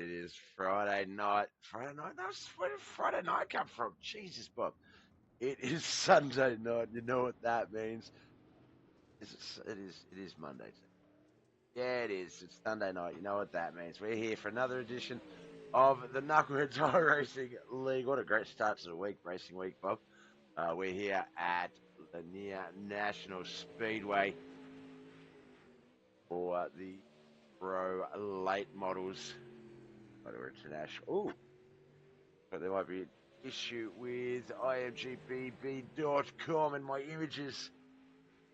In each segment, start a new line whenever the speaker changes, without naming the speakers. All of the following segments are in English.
It is Friday night. Friday night? Where did Friday night come from? Jesus, Bob. It is Sunday night. You know what that means. It is Monday. Yeah, it is. It's Sunday night. You know what that means. We're here for another edition of the Knuckleheadz iRacing League. What a great start to the week, racing week, Bob. We're here at Lanier National Speedway for the Pro Late Models. Motorwear International. Ooh, but there might be an issue with imgbb.com and my images.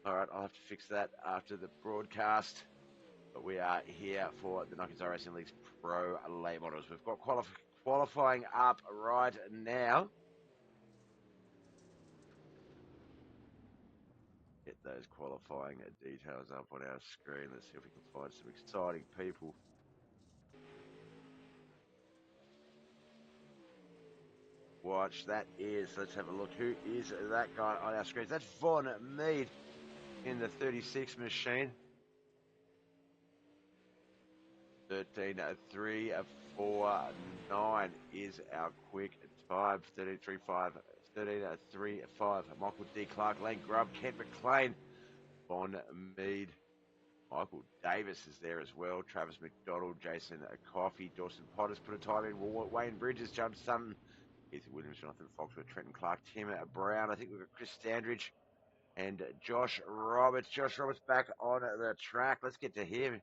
All right, I'll have to fix that after the broadcast. But we are here for the Knuckleheadz iRacing League's Pro Late Models. We've got qualifying up right now. Get those qualifying details up on our screen. Let's see if we can find some exciting people. Watch, that is, let's have a look. Who is that guy on our screens? That's Von Mead in the 36 machine. 13.349 is our quick time. 13.35. Michael D. Clark, Lane Grubb, Kent McLean, Von Mead. Michael Davis is there as well. Travis McDonald, Jason Coffey, Dawson Potter's put a time in. Wayne Bridges, John Sutton, Ethan Williams, Jonathan Foxworth, Trenton Clark, Tim Brown. I think we've got Chris Standridge and Josh Roberts. Josh Roberts back on the track. Let's get to him.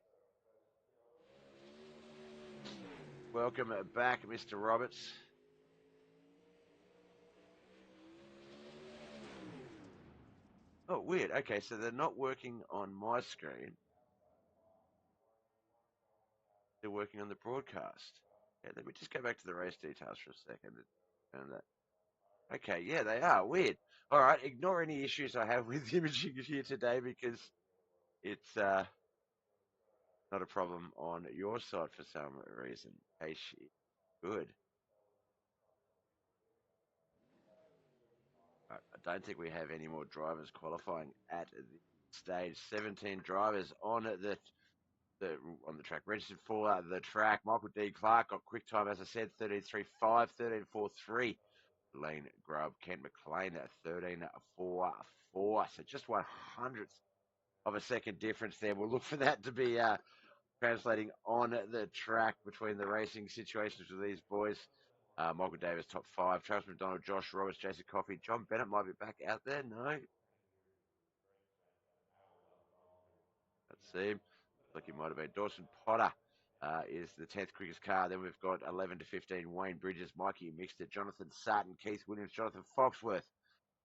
Welcome back, Mr. Roberts. Oh, weird. Okay, so they're not working on my screen. They're working on the broadcast. Yeah, let me just go back to the race details for a second. And okay, yeah, they are. Weird. All right, ignore any issues I have with imaging here today because it's not a problem on your side for some reason. Hey, shit. Good. I don't think we have any more drivers qualifying at the stage. 17 drivers on the track, registered for the track. Michael D. Clark got quick time, as I said, 13.35, 13.43. Lane Grubb, Kent McLean at 13.44. So just 1/100th of a second difference there. We'll look for that to be translating on the track between the racing situations with these boys. Michael Davis, top 5. Travis McDonald, Josh Roberts, Jason Coffey. John Bennett might be back out there. No. Let's see him. Like he might have been. Dawson Potter is the 10th quickest car. Then we've got 11 to 15, Wayne Bridges, Mikey Mixter, Jonathan Sutton, Keith Williams, Jonathan Foxworth,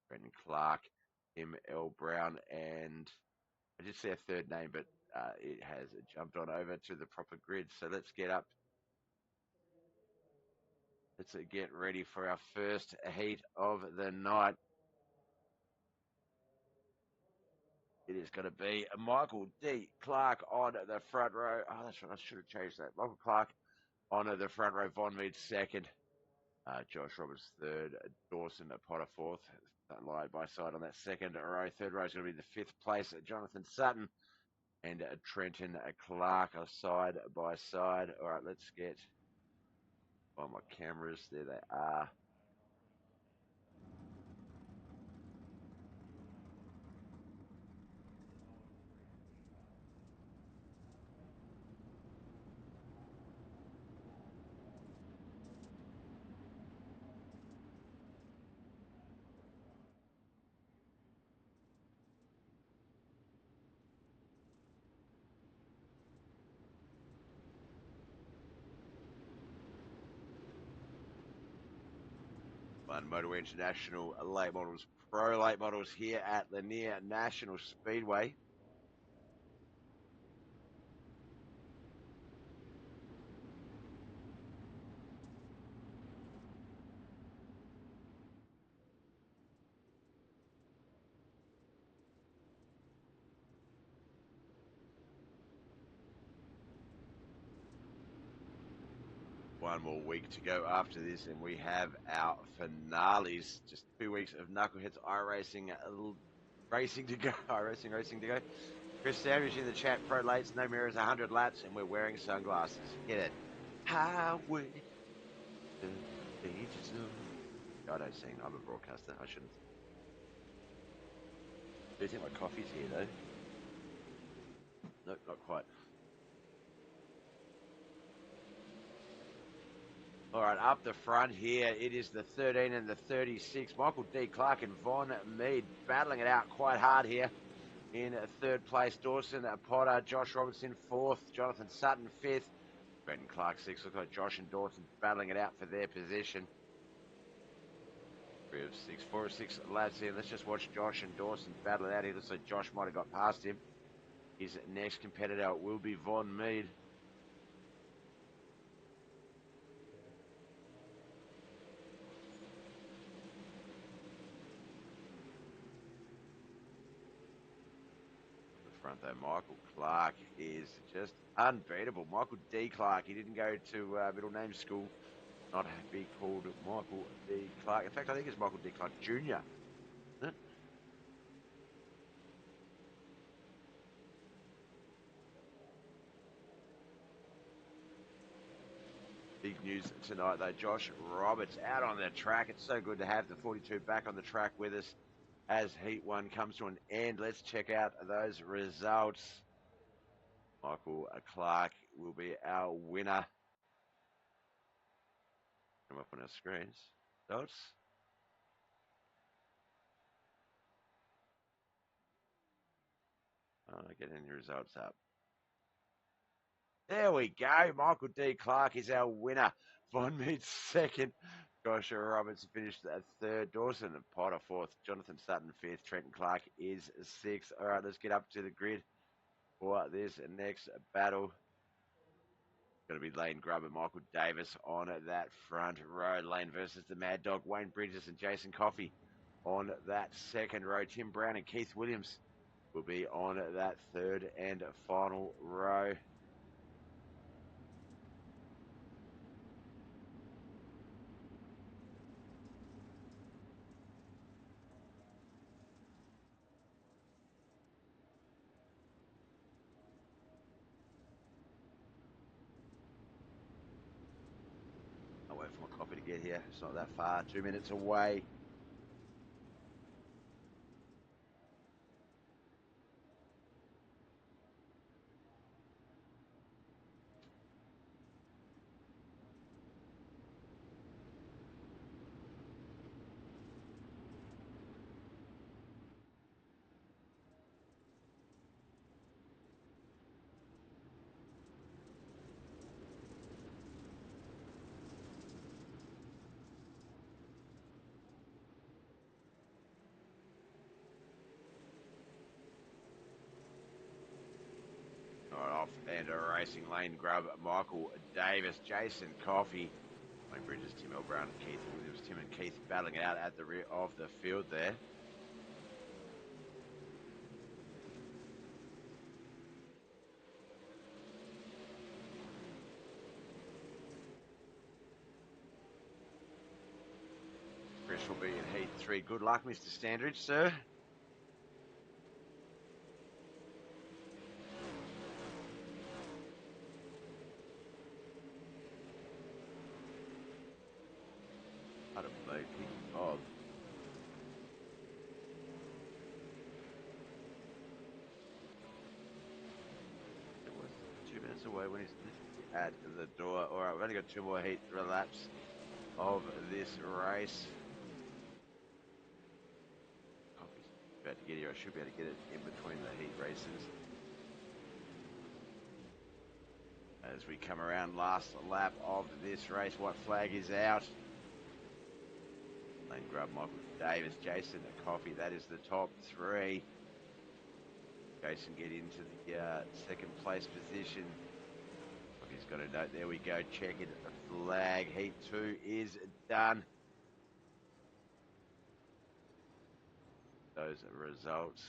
Brendan Clark, Tim L. Brown, and I did see a third name, but it has jumped on over to the proper grid. So let's get up. Let's get ready for our first heat of the night. It is going to be Michael D. Clark on the front row. Oh, that's right. I should have changed that. Michael Clark on the front row. Von Mead second. Josh Roberts third. Dawson Potter fourth. Line by side on that second row. Third row is going to be the fifth place. Jonathan Sutton and Trenton Clark are side by side. All right, let's get on my cameras. There they are. Motorwear International late models, pro late models here at Lanier National Speedway. One more week to go after this, and we have our finales. Just 2 weeks of Knuckleheadz iRacing racing to go. Racing to go. Chris Sandwich in the chat. Pro Lates, no mirrors, 100 laps, and we're wearing sunglasses. Get it. highway to the danger zone. I don't sing. I'm a broadcaster. I shouldn't. Do you think my coffee's here though? Nope, not quite. All right, up the front here, it is the 13 and the 36. Michael D. Clark and Von Mead battling it out quite hard here. In third place, Dawson Potter, Josh Robertson fourth, Jonathan Sutton fifth, Brendan Clark sixth. Looks like Josh and Dawson battling it out for their position. 4 of 6 lads here. Let's just watch Josh and Dawson battle it out. He looks like Josh might have got past him. His next competitor will be Von Mead. Front though, Michael Clark is just unbeatable. Michael D. Clark, he didn't go to middle name school, not be called Michael D. Clark. In fact, I think it's Michael D. Clark Jr. Isn't it? Big news tonight though, Josh Roberts out on the track. It's so good to have the 42 back on the track with us as Heat 1 comes to an end. Let's check out those results. Michael Clark will be our winner. Come up on our screens. Results. Not getting any results up. There we go. Michael D. Clark is our winner. Von Mead second. Joshua Roberts finished third. Dawson and Potter fourth. Jonathan Sutton fifth. Trenton Clark is sixth. All right, let's get up to the grid for this next battle. Going to be Lane Grubb and Michael Davis on that front row. Lane versus the Mad Dog. Wayne Bridges and Jason Coffey on that second row. Tim Brown and Keith Williams will be on that third and final row. I'll wait for my coffee to get here. It's not that far. 2 minutes away. Off and a racing Lane Grubb, Michael Davis, Jason Coffey, Wayne Bridges, Tim L. Brown, Keith Williams. Tim and Keith battling it out at the rear of the field there. Chris will be in Heat 3. Good luck, Mr. Standridge, sir. I don't know, Bob. It was 2 minutes away when he's at the door. All right, we've only got 2 more heat laps of this race. Coffee's about to get here. I should be able to get it in between the heat races. As we come around last lap of this race, what flag is out? Lane Grubb, Michael Davis, Jason Coffey. That is the top 3. Jason get into the second place position. He's got a note. There we go. Checkered flag. Heat 2 is done. Those results.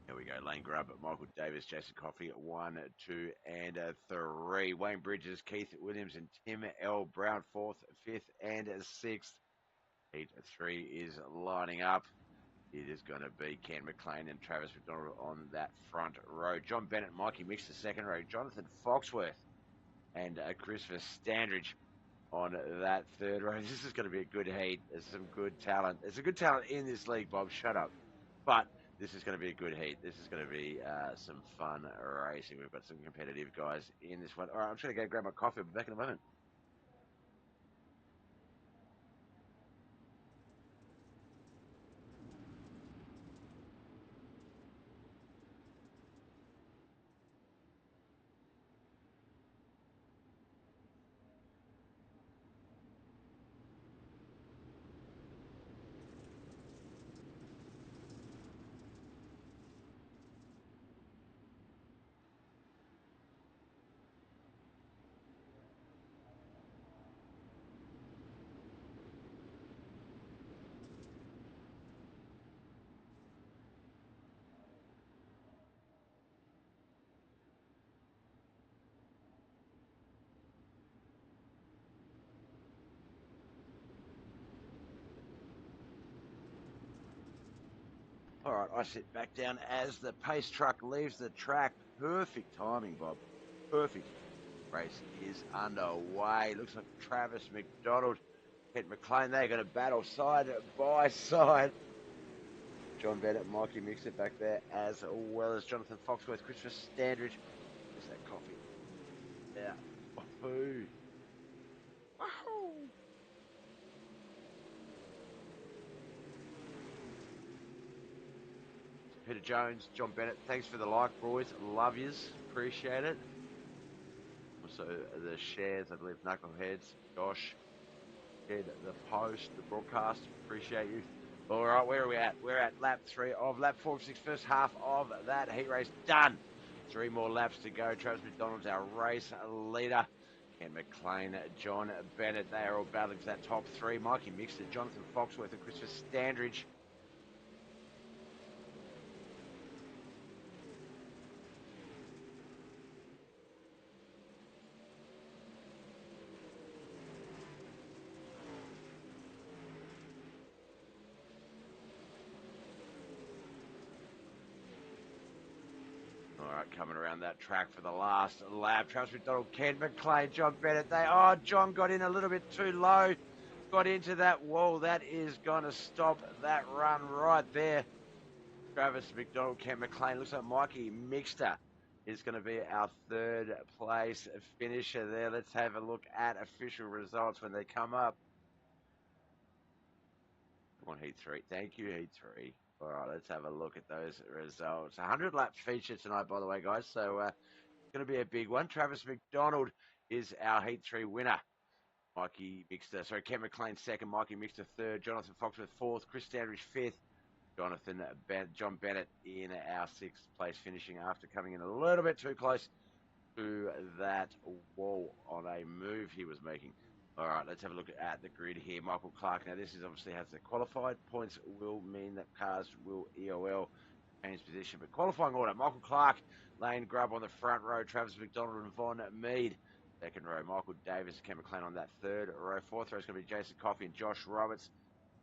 Here we go. Lane Grubb, Michael Davis, Jason Coffey at 1, 2, and 3. Wayne Bridges, Keith Williams, and Tim L. Brown 4th, 5th, and 6th. Heat 3 is lining up. It is going to be Ken McLean and Travis McDonald on that front row. John Bennett, Mikey Mix the second row. Jonathan Foxworth and Christopher Standridge on that third row. This is going to be a good heat. There's some good talent. There's a good talent in this league, Bob. Shut up. But this is going to be a good heat. This is going to be some fun racing. We've got some competitive guys in this one. All right, I'm just going to go grab my coffee. I'll be back in a moment. All right, I sit back down as the pace truck leaves the track. Perfect timing, Bob. Perfect. Race is underway. Looks like Travis McDonald, Kent McLean, they're going to battle side by side. John Bennett, Mikey Mixer back there, as well as Jonathan Foxworth, Christopher Standridge. There's that coffee. Yeah. Oh, wow. Peter Jones, John Bennett, thanks for the like, boys. Love yous. Appreciate it. Also, the shares, I believe, Knuckleheadz, Josh, shared the post, the broadcast. Appreciate you. All right, where are we at? We're at lap 3 of lap 4 of 6, first half of that heat race done. 3 more laps to go. Travis McDonald's our race leader. Ken McLean, John Bennett, they are all battling for that top 3. Mikey Mixter, Jonathan Foxworth, and Christopher Standridge. Coming around that track for the last lap. Travis McDonald, Ken McLean, John Bennett. John got in a little bit too low. Got into that wall. That is going to stop that run right there. Travis McDonald, Ken McLean. Looks like Mikey Mixter is going to be our third place finisher there. Let's have a look at official results when they come up. Come on, Heat 3. Thank you, Heat 3. All right, let's have a look at those results. 100 lap feature tonight, by the way, guys. So it's going to be a big one. Travis McDonald is our Heat 3 winner. Ken McLean second, Mikey Mixter third, Jonathan Foxworth fourth, Chris Standridge fifth, John Bennett in our sixth place, finishing after coming in a little bit too close to that wall on a move he was making. All right, let's have a look at the grid here. Michael Clark. Now, this is obviously has the qualified points will mean that cars will EOL change position. But qualifying order, Michael Clark, Lane Grubb on the front row, Travis McDonald and Von Mead. Second row, Michael Davis, Ken McLean on that third row. Fourth row is going to be Jason Coffey and Josh Roberts.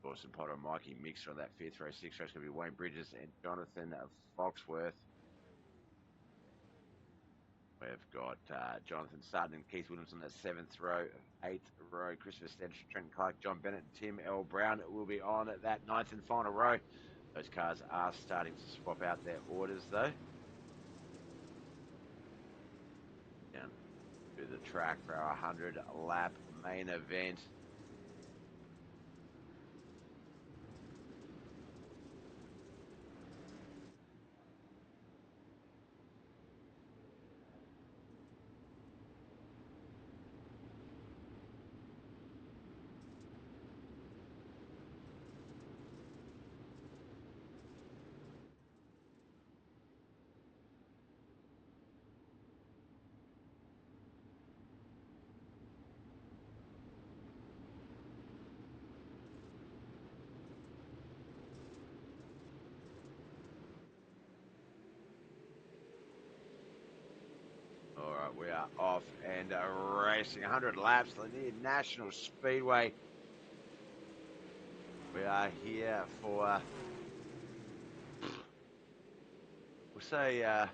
Dawson Potter and Mikey Mixer on that fifth row. Sixth row is going to be Wayne Bridges and Jonathan Foxworth. We've got Jonathan Sutton and Keith Williams on that seventh row. Eighth row, Christopher Stench, Trenton Clark, John Bennett, and Tim L. Brown will be on at that ninth and final row. Those cars are starting to swap out their orders, though. Down to the track for our 100-lap main event. All right, we are off and racing 100 laps, Lanier National Speedway. We are here for, we'll say, a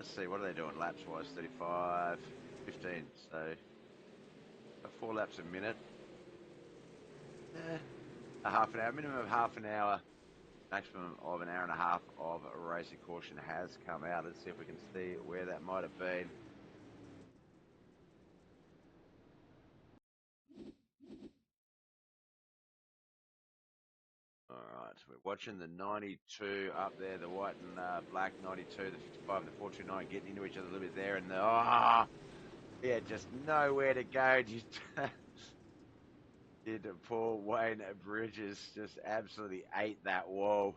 let's see, what are they doing laps wise? 35, 15. So 4 laps a minute. A half an hour, minimum of half an hour, maximum of an hour and a half of a racing caution has come out. Let's see if we can see where that might have been. All right, so we're watching the 92 up there, the white and black 92, the 55 and the 429 getting into each other a little bit there, and yeah, just nowhere to go. Did poor Wayne Bridges just absolutely ate that wall.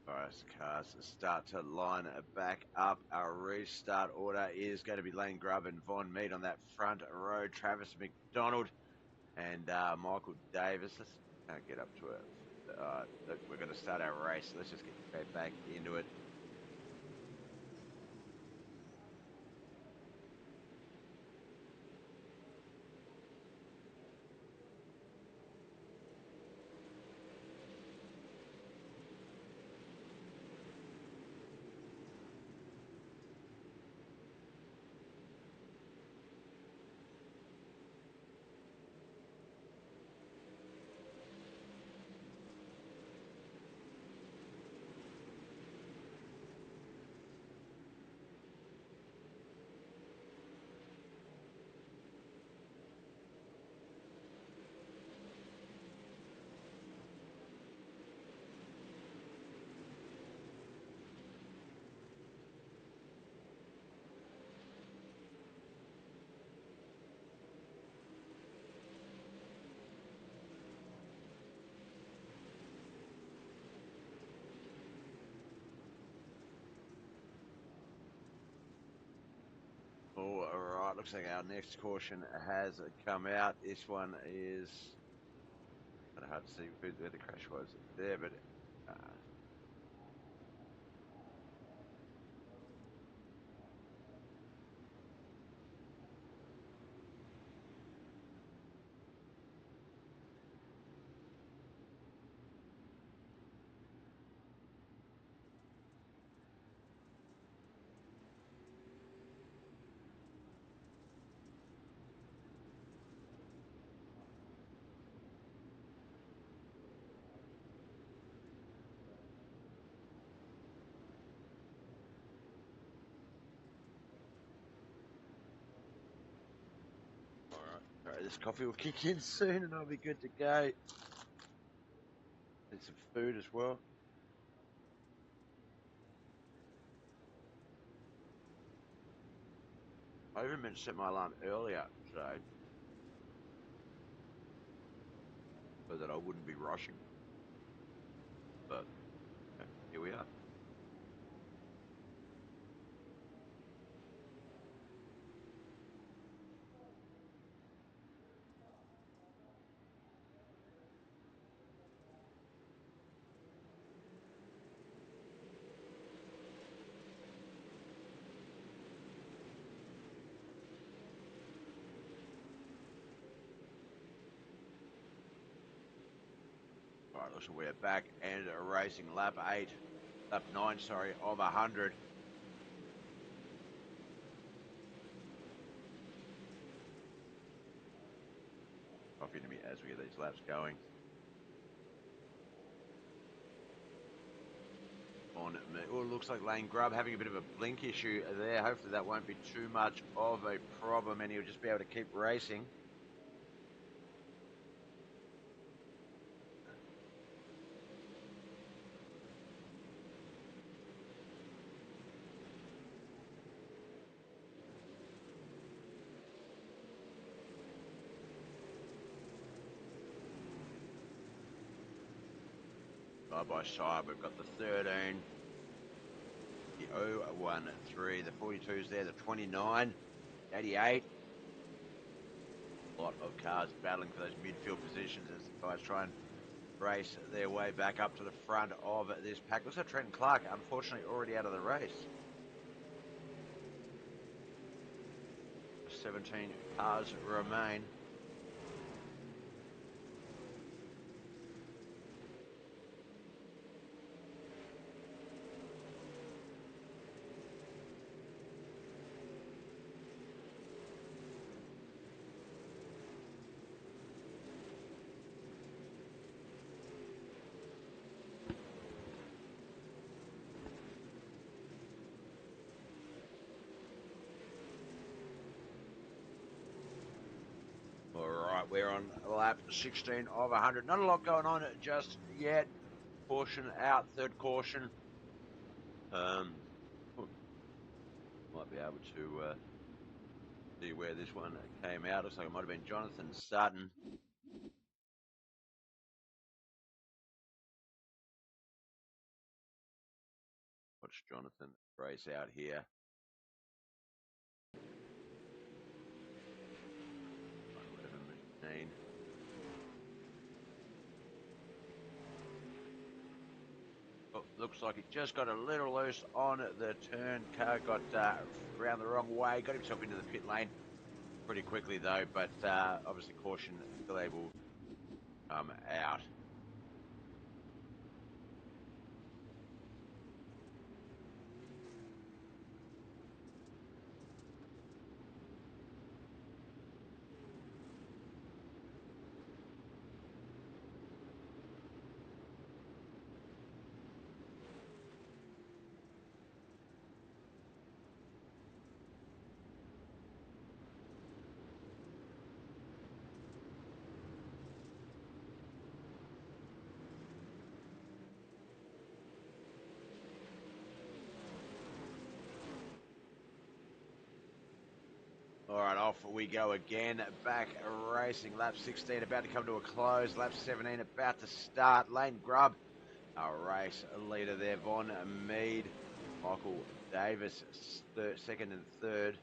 All right, so cars start to line back up. Our restart order is going to be Lane Grubb and Von Mead on that front row. Travis McDonald and Michael Davis. Let's kind of get up to it. Look, we're going to start our race. Let's just get straight back into it. All right, looks like our next caution has come out. This one is kind of hard to see where the crash was there, but all right, this coffee will kick in soon and I'll be good to go. And some food as well. I even meant to set my alarm earlier today so that I wouldn't be rushing. But yeah, here we are. All right, looks like we're back and racing lap 9, sorry, of 100. Coffee to me as we get these laps going. On on me. Oh, it looks like Lane Grubb having a bit of a blink issue there. Hopefully that won't be too much of a problem and he'll just be able to keep racing. Side by side, we've got the 13, the 013, the 42's there, the 29, 88. A lot of cars battling for those midfield positions as the guys try and race their way back up to the front of this pack. Looks like Trenton Clark, unfortunately, already out of the race. 17 cars remain. All right, we're on lap 16 of 100. Not a lot going on just yet. Caution out, third caution. Might be able to see where this one came out. Looks like it might have been Jonathan Sutton. Watch Jonathan race out here. Oh, looks like he just got a little loose on the turn. Car got around the wrong way, got himself into the pit lane pretty quickly though, but obviously caution still able to come out. All right, off we go again. Back racing. Lap 16 about to come to a close. Lap 17 about to start. Lane Grubb, our race leader there. Von Mead, Michael Davis, second and third.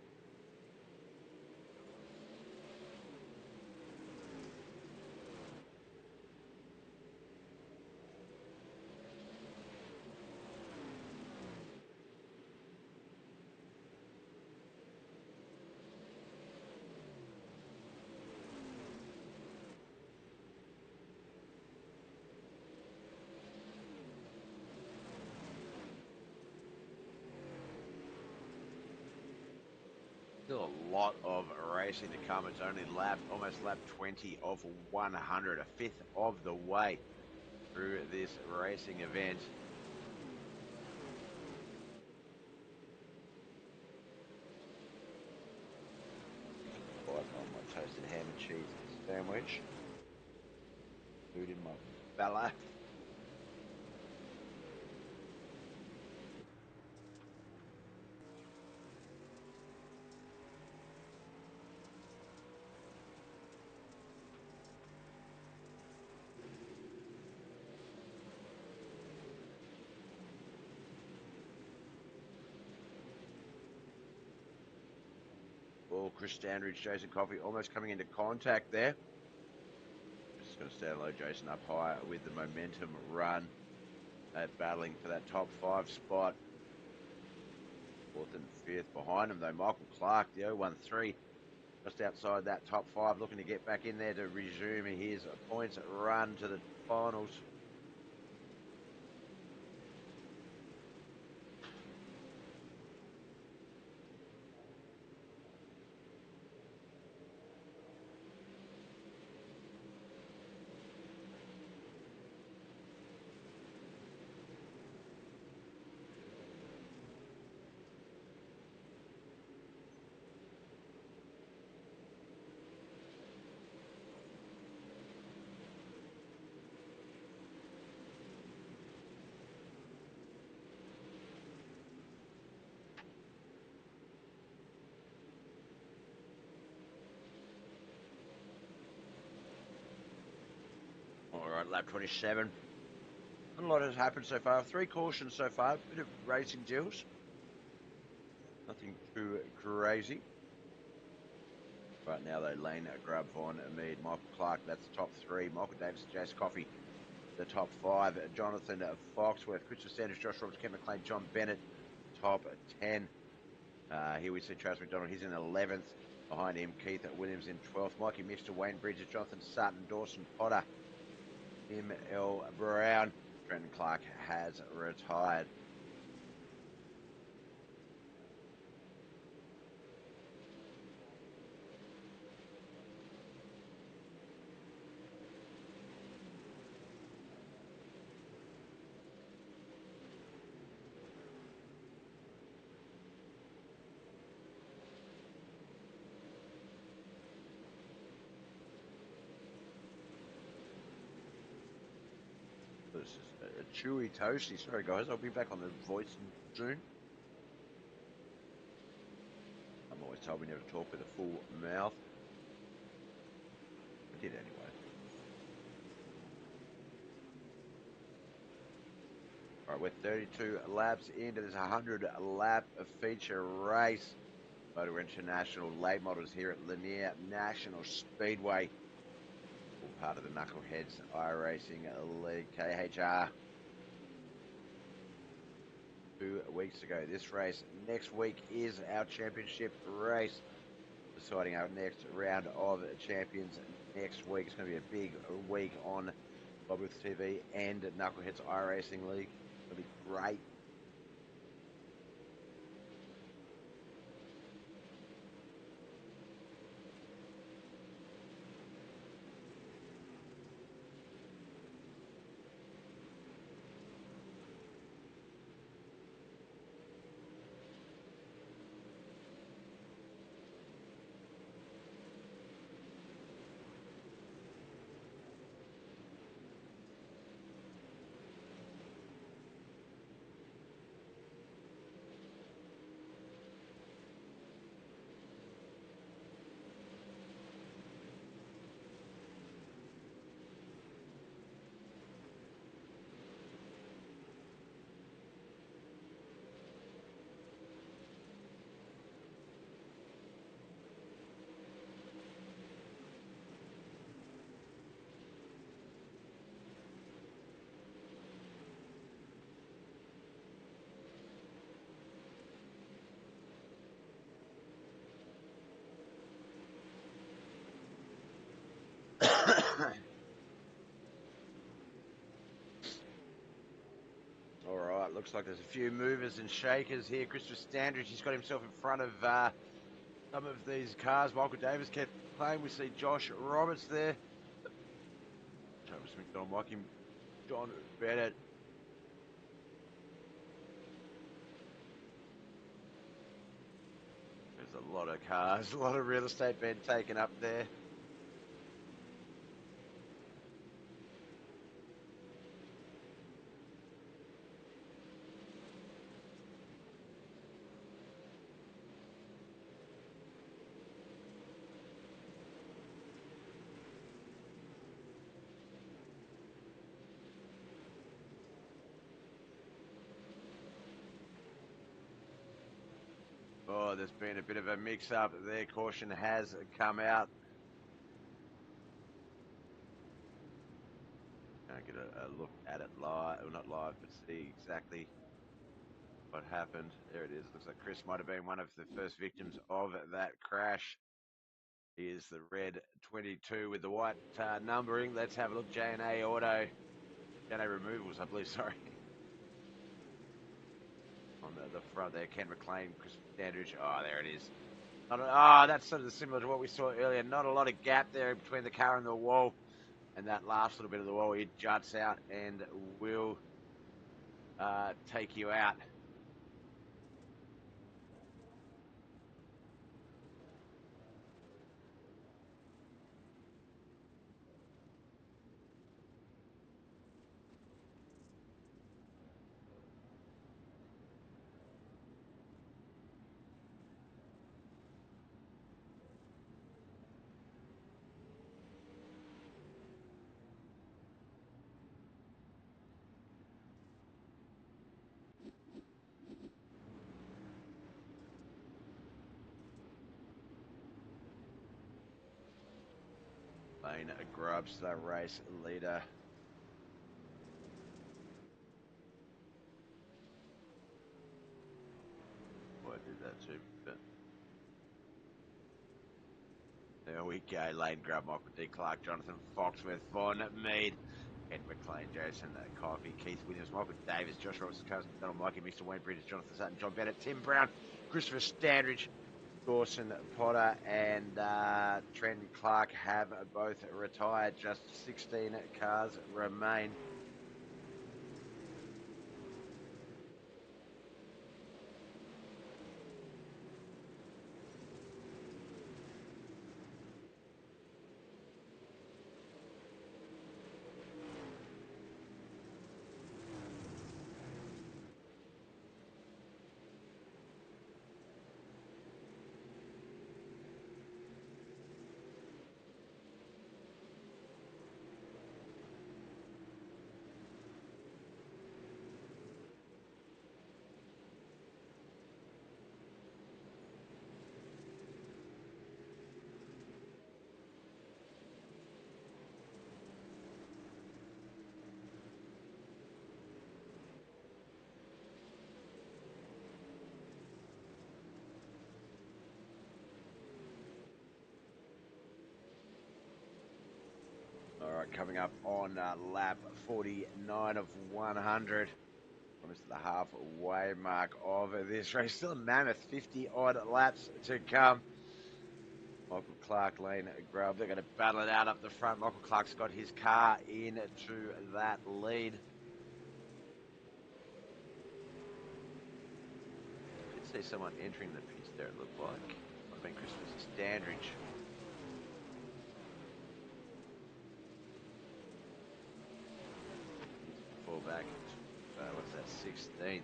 Still a lot of racing to come. It's only almost lap 20 of 100, a fifth of the way through this racing event. On my toasted ham and cheese sandwich. Food in my belly. Well, Chris Standridge, Jason Coffey almost coming into contact there. Just going to stand low, Jason up high with the momentum run. Battling for that top 5 spot. Fourth and fifth behind him though. Michael Clark, the 013, just outside that top 5, looking to get back in there to resume his points run to the finals. lap 27. Not a lot has happened so far. 3 cautions so far. Bit of racing deals. Nothing too crazy. Right now, though, Lane, Grubb, Vaughn, Mead, Michael Clark, that's the top 3. Michael Davis, Jace Coffey, the top 5. Jonathan Foxworth, Christopher Sanders, Josh Roberts, Ken McLean, John Bennett, top 10. Here we see Travis McDonald, he's in 11th. Behind him, Keith Williams in 12th. Mikey Mister, Wayne Bridges, Jonathan Sutton, Dawson Potter, Tim L. Brown. Trenton Clark has retired. This is a chewy toasty. Sorry, guys. I'll be back on the voice soon. I'm always told we never talk with a full mouth. I did anyway. All right, we're 32 laps into this 100-lap feature race. Motor International late models here at Lanier National Speedway. All part of the Knuckleheadz iRacing League, KHR. 2 weeks ago, this race next week is our championship race. Deciding our next round of champions next week. It's going to be a big week on Bobwith TV and Knuckleheadz iRacing League. It'll be great. All right, looks like there's a few movers and shakers here. Christopher Standridge, he's got himself in front of some of these cars. Michael Davis kept playing. We see Josh Roberts there. Travis McDonald, Mikey, John Bennett. There's a lot of cars, a lot of real estate being taken up there. Oh, there's been a bit of a mix-up there. Caution has come out. Gonna get a look at it live, well, not live, but see exactly what happened. There it is. Looks like Chris might have been one of the first victims of that crash. Here's the red 22 with the white numbering. Let's have a look. J&A Auto. J&A Removals, I believe, sorry. On the front there, Ken McLean, Chris Standridge. Oh, there it is. That's sort of similar to what we saw earlier. Not a lot of gap there between the car and the wall. And that last little bit of the wall, it juts out and will take you out. Lane grabs the race leader. Well, I did that too, but there we go. Lane grab, Michael D. Clark, Jonathan Foxworth, Von Mead, Ed McLean, Jason Coffey, Keith Williams, Michael Davis, Josh Robinson, Carson McDonald, Mikey Mixter, Wayne Bridges, Jonathan Sutton, John Bennett, Tim Brown, Christopher Standridge, Dawson Potter, and Trent Clark have both retired. Just 16 cars remain. All right, coming up on lap 49 of 100. Almost the halfway mark of this race. Still a mammoth 50 odd laps to come. Michael Clark, Lane Grub, they're going to battle it out up the front. Michael Clark's got his car into that lead. I did see someone entering the pits there, it looked like. Might have been Christopher Standridge. Fall back. What's that, 16th?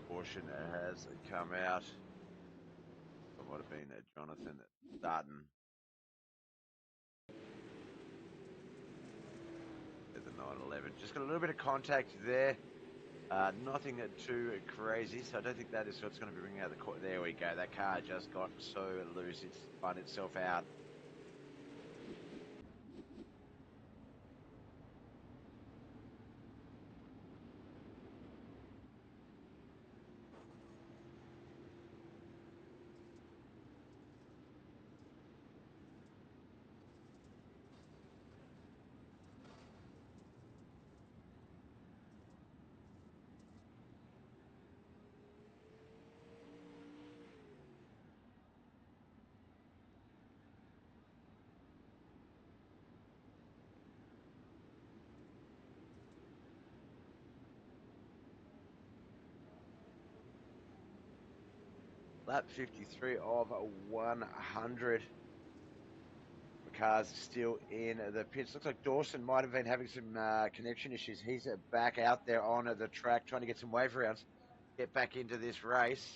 Caution has come out. It might have been Jonathan Dutton. At the 911. Just got a little bit of contact there. Nothing too crazy, so I don't think that is what's going to be bringing out the court. There we go. That car just got so loose, it's spun itself out. Lap 53 of 100. The car's still in the pits. Looks like Dawson might have been having some connection issues. He's back out there on the track trying to get some wave rounds, get back into this race.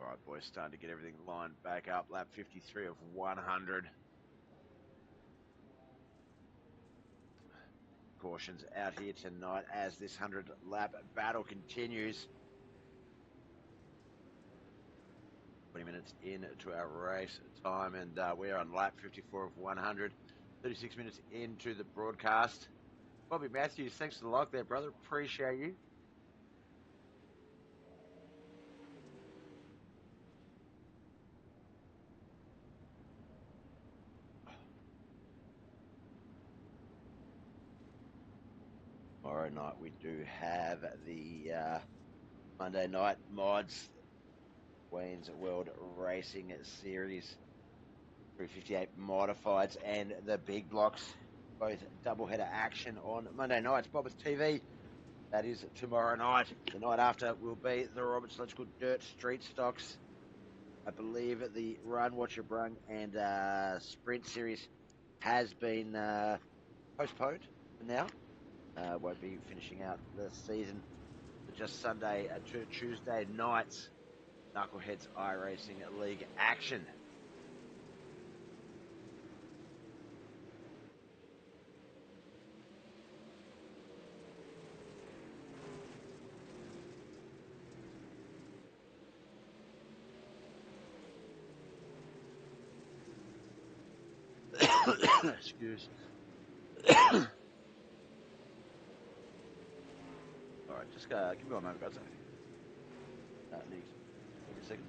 All right, boys, starting to get everything lined back up. Lap 53 of 100. Cautions out here tonight as this 100-lap battle continues. 20 minutes into our race time, and we're on lap 54 of 100. 36 minutes into the broadcast. Bobby Matthews, thanks for the like there, brother. Appreciate you. tomorrow night we do have the Monday night mods, Queen's World Racing Series 358 modifieds and the big blocks, both doubleheader action on Monday nights. Bobbers TV, that is tomorrow night. The night after will be the Roberts Electrical Dirt Street Stocks. I believe the Run, Watch Your Brung and Sprint Series has been postponed for now. Won't be finishing out the season. But just Sunday to Tuesday nights, Knuckleheadz iRacing League action. Excuse. All right, just give me one moment, guys. Need a second.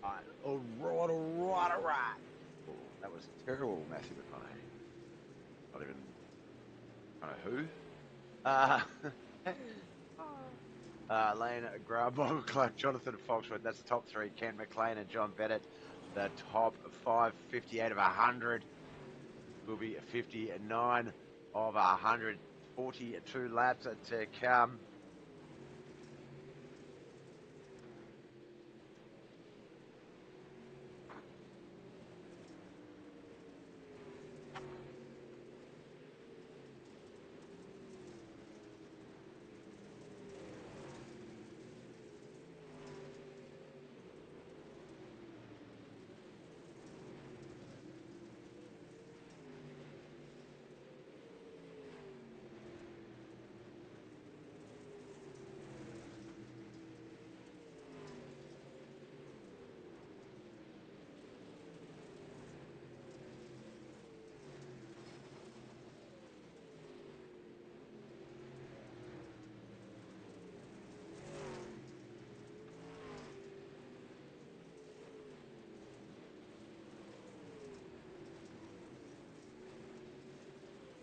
All right. Oh, that was terrible, Matthew McConaughey. Not even. I don't know who. Lane Grub, Michael Clark, Jonathan Foxworth. That's the top three. Ken McLean and John Bennett. The top 5, 58 of 100. Will be 59 of 100. 42 laps to come.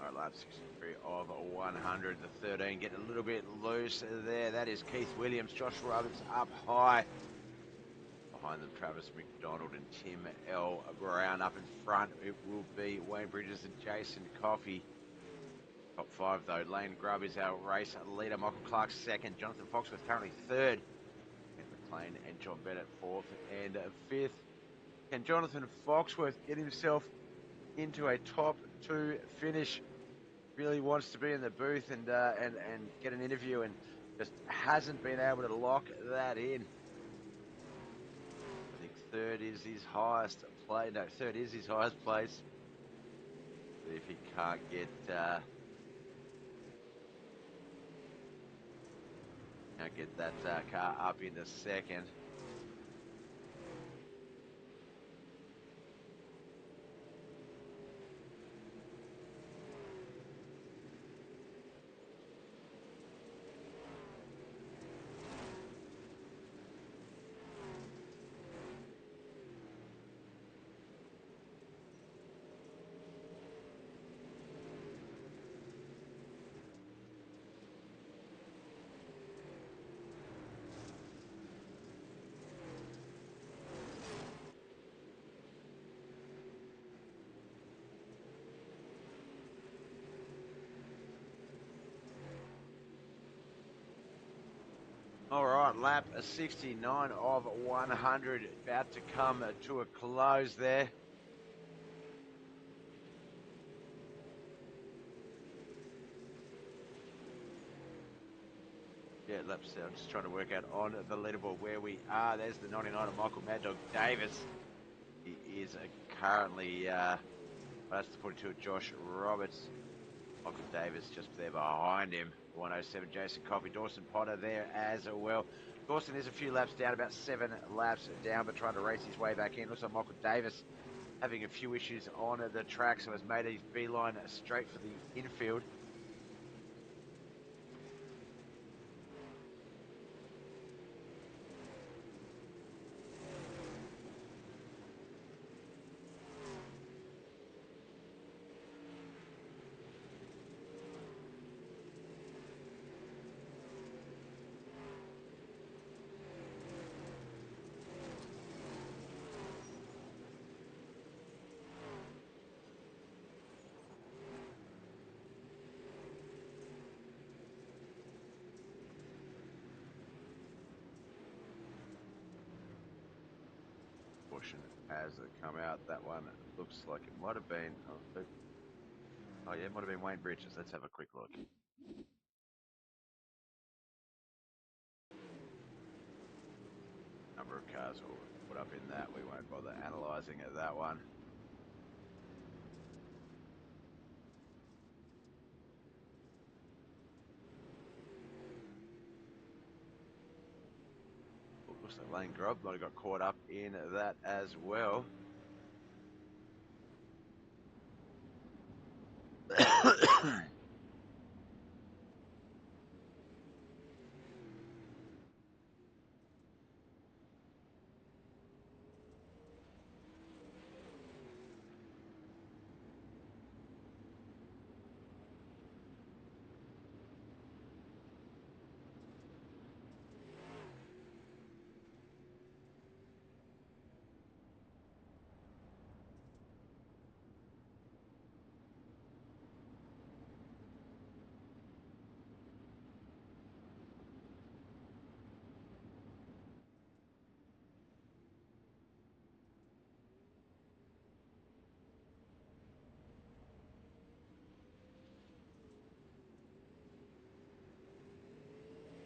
All right, lap 63 of 100. The 13 getting a little bit loose there. That is Keith Williams. Josh Roberts up high. Behind them, Travis McDonald and Tim L. Brown. Up in front, it will be Wayne Bridges and Jason Coffey. Top 5, though. Lane Grubb is our race leader. Michael Clark second. Jonathan Foxworth currently third. And McLean and John Bennett fourth and fifth. Can Jonathan Foxworth get himself into a top 2 finish? Really wants to be in the booth and get an interview, and just hasn't been able to lock that in. I think third is his highest play. No, third is his highest place. See if he can't get that car up into second. All right, lap 69 of 100, about to come to a close there. Yeah, lap 7, I'm just trying to work out on the leaderboard where we are. There's the 99 of Michael Mad Dog Davis. He is currently, that's the 42 of Josh Roberts. Michael Davis just there behind him. 107 Jason Coffey, Dawson Potter there as well. Dawson is a few laps down, about 7 laps down, but trying to race his way back in. Looks like Michael Davis having a few issues on the track, so has made his beeline straight for the infield. Caution has come out. That one looks like it might have been. Oh yeah, it might have been Wayne Bridges. Let's have a quick look. Number of cars all put up in that. We won't bother analysing that one. Looks like Lane Grob might have got caught up in that as well.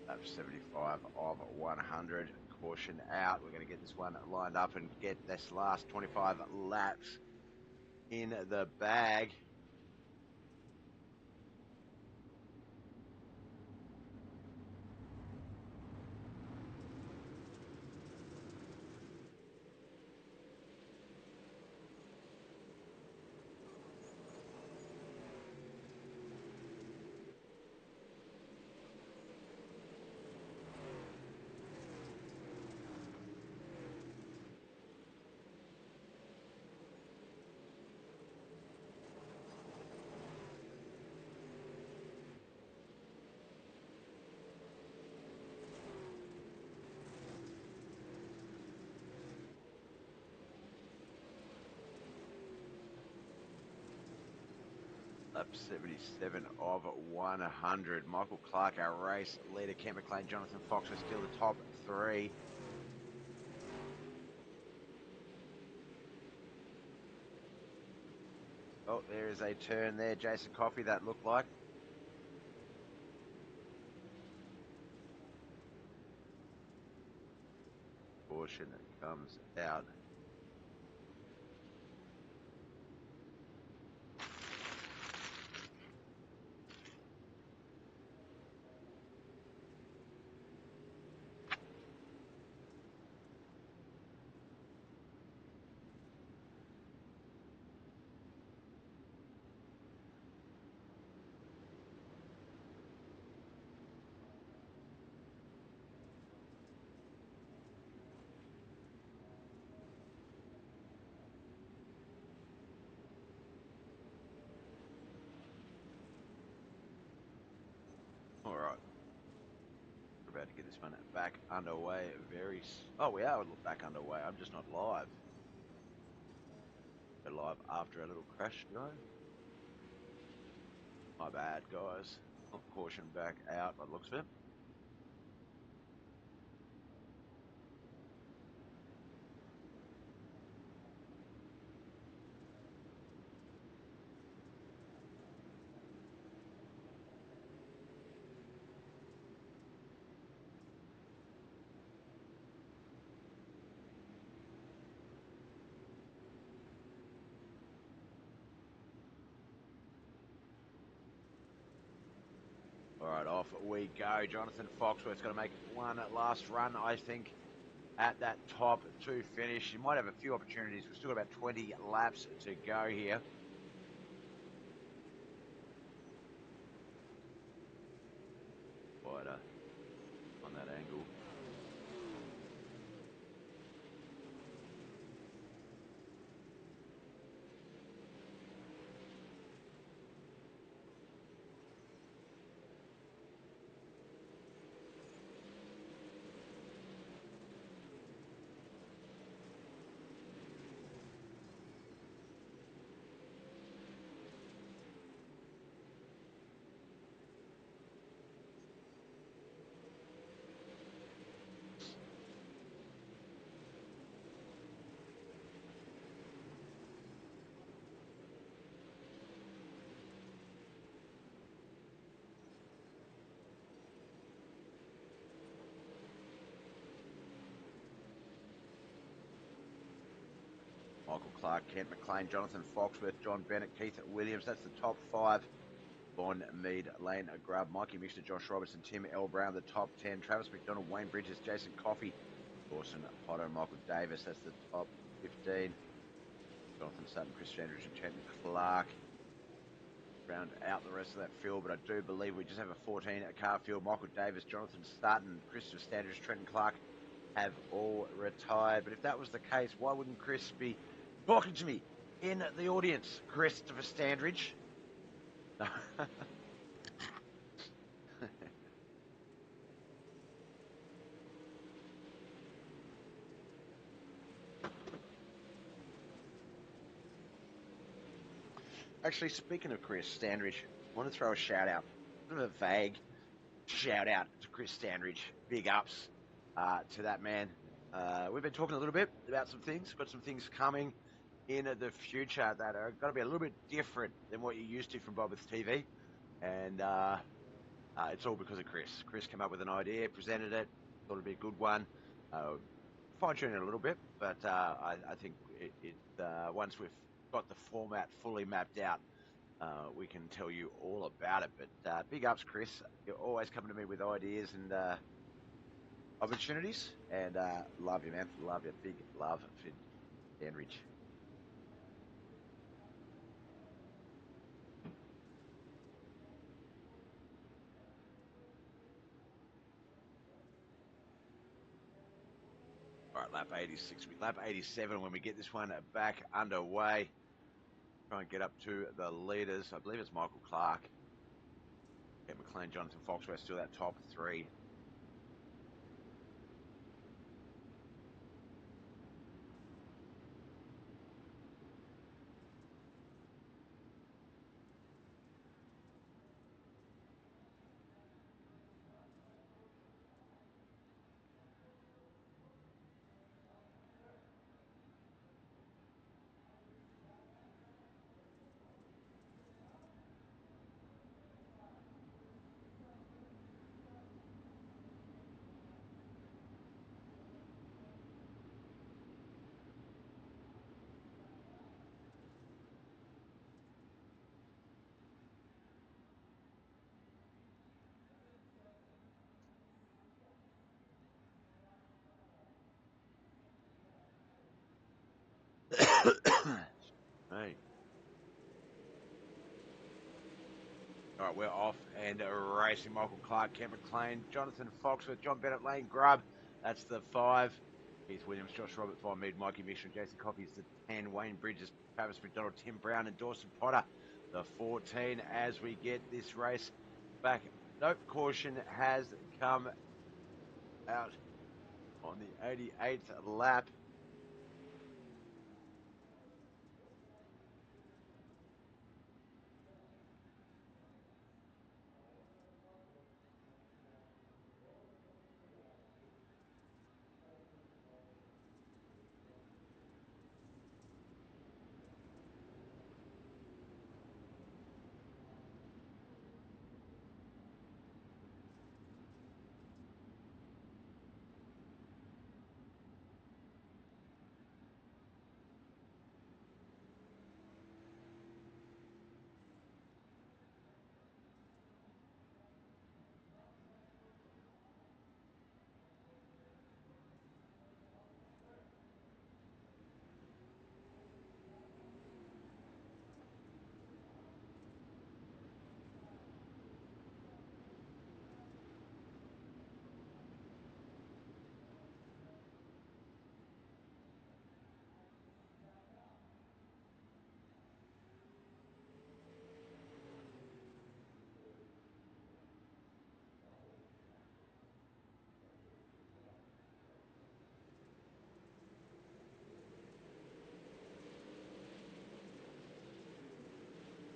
Lap 75 of 100. Caution out. We're going to get this one lined up and get this last 25 laps in the bag. Lap 77 of 100. Michael Clark, our race leader. Ken McLean, Jonathan Fox are still the top three. Oh, there is a turn there. Jason Coffey, that looked like. Caution comes out. All right. We're about to get this one back underway. Oh, we are back underway. I'm just not live. We're live after a little crash, guys. My bad, guys. Caution back out by the looks of it. All right, off we go. Jonathan Foxworth's got to make one last run, I think, at that top to finish. He might have a few opportunities. We've still got about 20 laps to go here. Wider on that angle. Michael Clark, Kent McLean, Jonathan Foxworth, John Bennett, Keith Williams. That's the top 5. Bond, Mead, Lane, Grubb, Mikey Mixter, Josh Robertson, Tim L. Brown, the top 10. Travis McDonald, Wayne Bridges, Jason Coffey, Dawson Potter, Michael Davis. That's the top 15. Jonathan Sutton, Chris Sandridge, and Trenton Clark. Round out the rest of that field, but I do believe we just have a 14 car field. Michael Davis, Jonathan Sutton, Christopher Standridge, Trenton Clark have all retired. But if that was the case, why wouldn't Chris be talking to me in the audience? Christopher Standridge. Actually, speaking of Chris Standridge, I want to throw a shout out, sort of a vague shout out to Chris Standridge. Big ups to that man. We've been talking a little bit about some things. Got some things coming in the future that are going to be a little bit different than what you're used to from Bobbitt's TV. And it's all because of Chris. Chris came up with an idea, presented it, thought it'd be a good one. Fine-tuning it a little bit, but I think once we've got the format fully mapped out, we can tell you all about it. But big ups, Chris. You're always coming to me with ideas and opportunities, and love you, man. Love you. Big love for Danridge. All right, lap 86. Lap 87 when we get this one back underway. Try and get up to the leaders. I believe it's Michael Clark. Kent McLean, Jonathan Foxworth, still that top 3. Hey. All right, we're off and racing. Michael Clark, Kent McLean, Jonathan Foxworth, John Bennett, Lane Grubb. That's the 5. Keith Williams, Josh Roberts, Von Mead, Mikey Mixer, and Jason Coffey is the 10. Wayne Bridges, Travis McDonald, Tim Brown, and Dawson Potter, the 14. As we get this race back, nope, caution has come out on the 88th lap.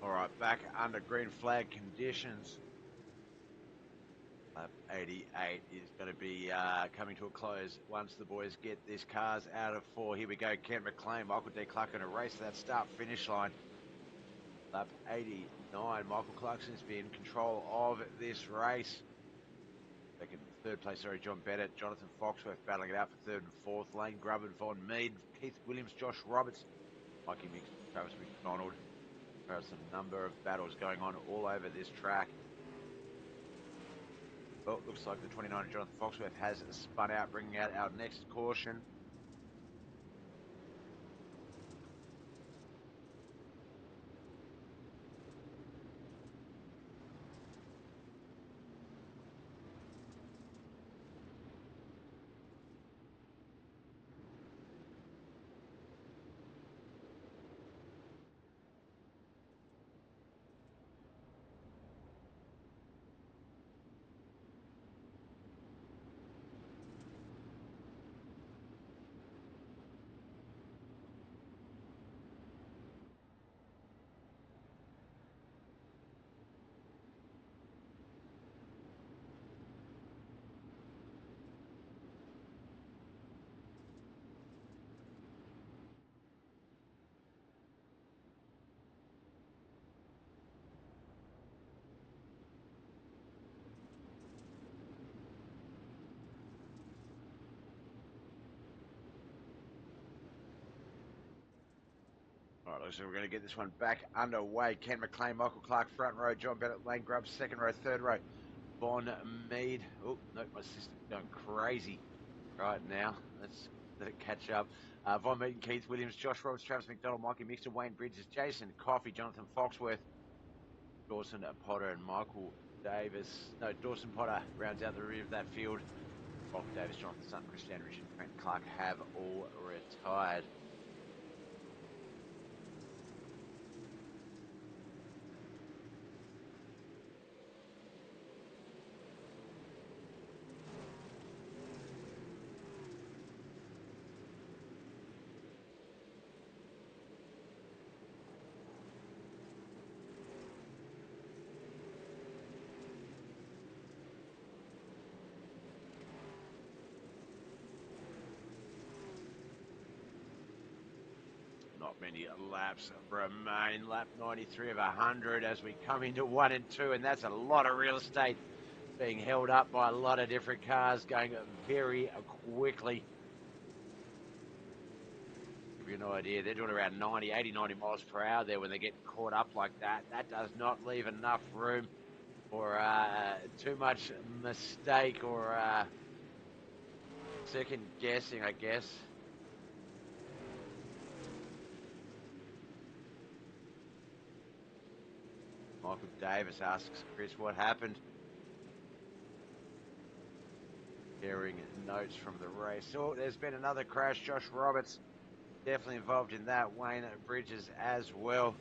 All right, back under green flag conditions. Lap 88 is going to be coming to a close once the boys get this cars out of 4. Here we go. Kent McLean, Michael D. Clark in a race to that start-finish line. Lap 89. Michael Clarkson's been in control of this race. Third place, John Bennett. Jonathan Foxworth battling it out for third and fourth. Lane Grubbin, Von Mead, Keith Williams, Josh Roberts, Mikey Mix, Travis McDonald. There's a number of battles going on all over this track. Well, it looks like the 29 Jonathan Foxworth has spun out, bringing out our next caution. All right, so we're going to get this one back underway. Ken McLean, Michael Clark, front row. John Bennett, Lane Grubb, second row, third row. Von Mead. Oh, no, my system's going crazy right now. Let's let it catch up. Von Mead and Keith Williams, Josh Roberts, Travis McDonald, Mikey Mixter, Wayne Bridges, Jason Coffey, Jonathan Foxworth, Dawson Potter, and Michael Davis. No, Dawson Potter rounds out the rear of that field. Michael Davis, Jonathan Sutton, Chris Standridge, and Trent Clark have all retired. Not many laps remain. Lap 93 of 100 as we come into 1 and 2, and that's a lot of real estate being held up by a lot of different cars going very quickly. Give you an idea, they're doing around 80, 90 miles per hour there when they get caught up like that. That does not leave enough room for too much mistake or second guessing, I guess. Michael Davis asks Chris what happened. Hearing notes from the race. Oh, there's been another crash. Josh Roberts definitely involved in that. Wayne Bridges as well.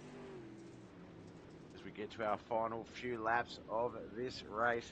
As we get to our final few laps of this race.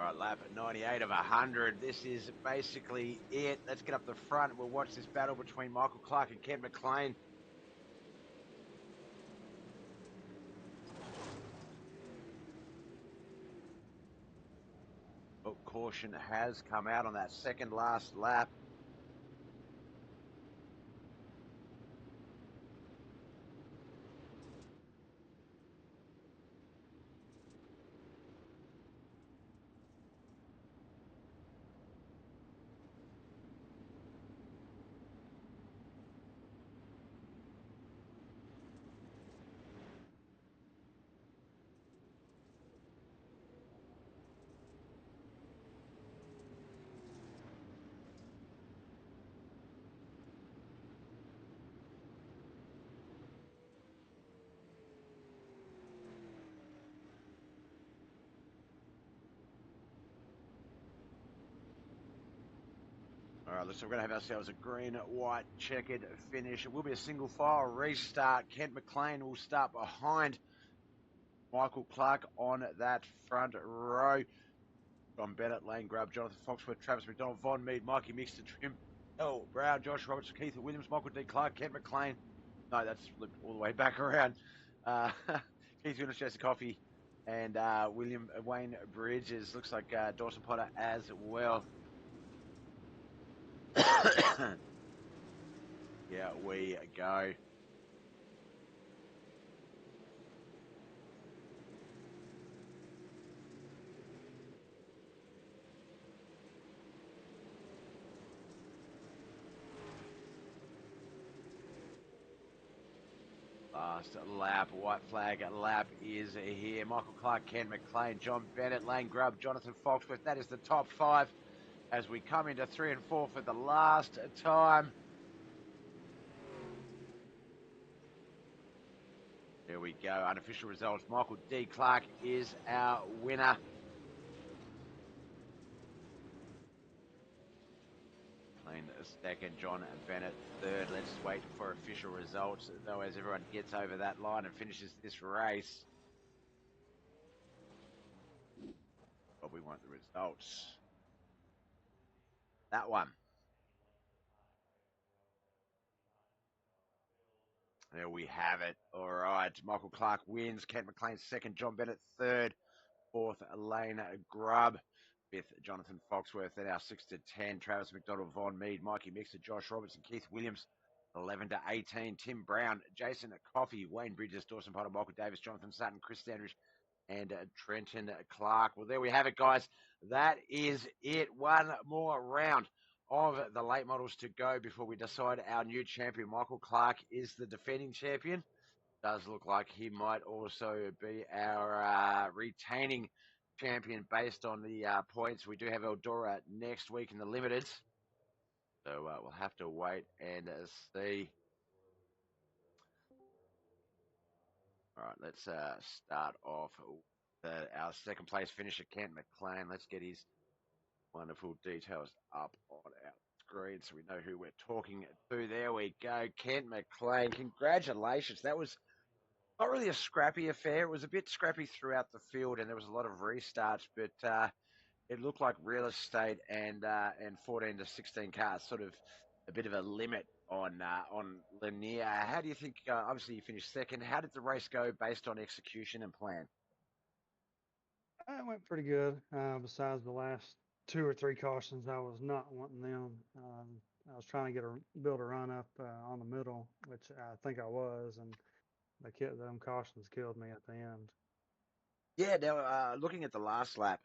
right, lap 98 of 100. This is basically it. Let's get up the front. We'll watch this battle between Michael Clark and Kent McLean. Oh, caution has come out on that second last lap. All right, looks like we're going to have ourselves a green, white, checkered finish. It will be a single file restart. Kent McLean will start behind Michael Clark on that front row. John Bennett, Lane Grubb, Jonathan Foxworth, Travis McDonald, Von Mead, Mikey Mixter, Trim, Brown, Josh Roberts, Keith Williams, Michael D. Clark, Kent McLean. No, that's flipped all the way back around. Keith Williams, Jesse Coffey, and William Wayne Bridges. Looks like Dawson Potter as well. Yeah, we go. Last lap, white flag lap is here. Michael Clark, Ken McLean, John Bennett, Lane Grubb, Jonathan Foxworth. That is the top five as we come into 3 and 4 for the last time. There we go. Unofficial results. Michael D. Clark is our winner. Lane second, John Bennett third. Let's wait for official results, though, as everyone gets over that line and finishes this race. But we want the results. That one. There we have it. All right. Michael Clark wins. Kent McLean second. John Bennett third. Fourth, Lane Grubb. Fifth, Jonathan Foxworth. Then our 6 to 10, Travis McDonald, Von Mead, Mikey Mixer, Josh Robertson, Keith Williams. 11 to 18, Tim Brown, Jason Coffey, Wayne Bridges, Dawson Potter, Michael Davis, Jonathan Sutton, Chris Sandridge, and Trenton Clark. Well, there we have it, guys. That is it. One more round of the late models to go before we decide our new champion. Michael Clark is the defending champion. Does look like he might also be our retaining champion based on the points. We do have Eldora next week in the Limiteds. So we'll have to wait and see. All right, let's start off our second place finisher, Kent McLean. Let's get his wonderful details up on our screen so we know who we're talking to. There we go. Kent McLean, congratulations. That was not really a scrappy affair. It was a bit scrappy throughout the field, and there was a lot of restarts, but it looked like real estate and 14 to 16 cars, sort of a bit of a limit on Lanier. How do you think? Obviously, you finished second. How did the race go based on execution and plan?
It went pretty good. Besides the last two or three cautions, I was not wanting them. I was trying to build a run up on the middle, which I think I was, and them cautions killed me at the end.
Yeah. Now, looking at the last lap,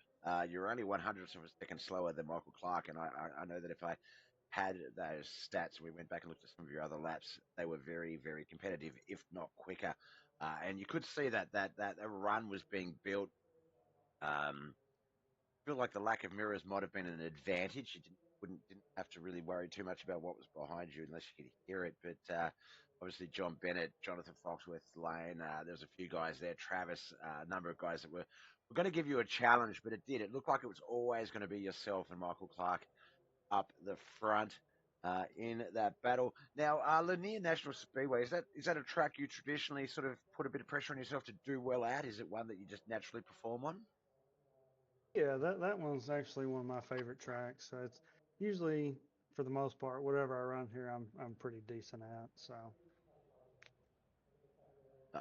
you're only 100ths of a second slower than Michael Clark, and I know that if I had those stats, we went back and looked at some of your other laps, they were very, very competitive, if not quicker. And you could see that a run was being built. Feel like the lack of mirrors might have been an advantage. You didn't have to really worry too much about what was behind you unless you could hear it. But obviously, John Bennett, Jonathan Foxworth, Lane, there's a few guys there. Travis, a number of guys that were going to give you a challenge, but it did. It looked like it was always going to be yourself and Michael Clark up the front in that battle. Now, Lanier National Speedway, is that a track you traditionally sort of put a bit of pressure on yourself to do well at? Is it one that you just naturally perform on?
Yeah, that one's actually one of my favorite tracks. So it's usually, for the most part, whatever I run here, I'm pretty decent at. So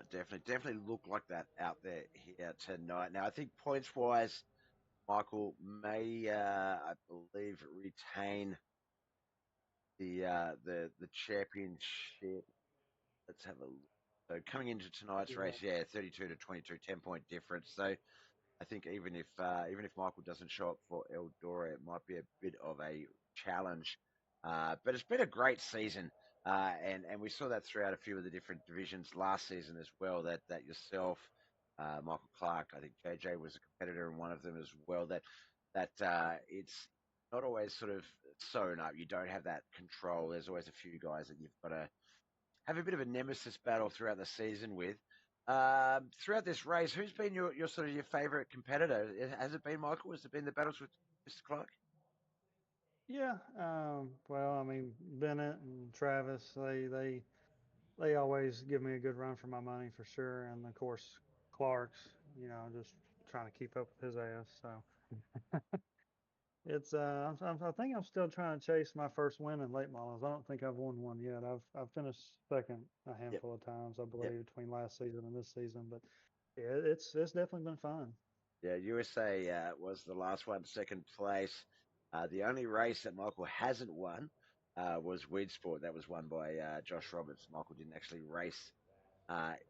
Definitely look like that out there here tonight. Now, I think points wise, Michael may, I believe, retain the championship. Let's have a look. So coming into tonight's
yeah,
race, yeah, 32 to 22, 10 point difference. So I think even if Michael doesn't show up for Eldora, it might be a bit of a challenge. But it's been a great season, and we saw that throughout a few of the different divisions last season as well. That yourself, Michael Clark, I think JJ was a competitor in one of them as well. That it's not always sort of sewn up. You don't have that control. There's always a few guys that you've got to have a bit of a nemesis battle throughout the season with. Throughout this race, who's been your sort of your favourite competitor? Has it been Michael? Has it been the battles with Mr. Clark?
yeah. Well, I mean, Bennett and Travis, they always give me a good run for my money for sure. And of course, Clark's, just trying to keep up with his ass. So it's I think I'm still trying to chase my first win in late models. I don't think I've won one yet. I've finished second a
Yep,
handful of times, I
yep.
believe, between last season and this season. But yeah, it's definitely been fun.
Yeah, USA was the last one, second place. The only race that Michael hasn't won was Weed Sport. That was won by Josh Roberts. Michael didn't actually race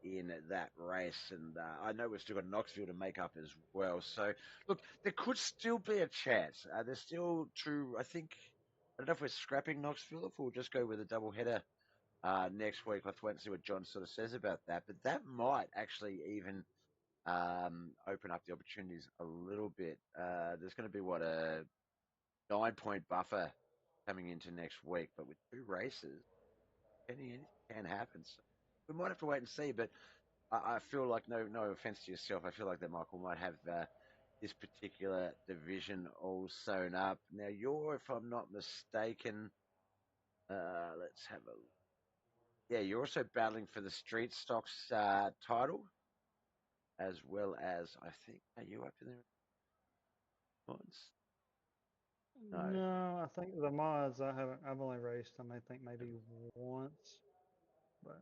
in that race. And I know we've still got Knoxville to make up as well. So, look, there could still be a chance. There's still two, I think, I don't know if we're scrapping Knoxville, if we'll just go with a double header next week. Let's wait and see what John sort of says about that. But that might actually even open up the opportunities a little bit. There's going to be, what, a 9 point buffer coming into next week. But with two races, anything can happen. So we might have to wait and see. But I feel like no offense to yourself. I feel like that Michael might have this particular division all sewn up. Now you're, if I'm not mistaken, let's have a yeah. You're also battling for the street stocks title as well as I think. Are you up in there? Mods? No.
No, I think the mods I haven't. I've only raced them. I think maybe once, but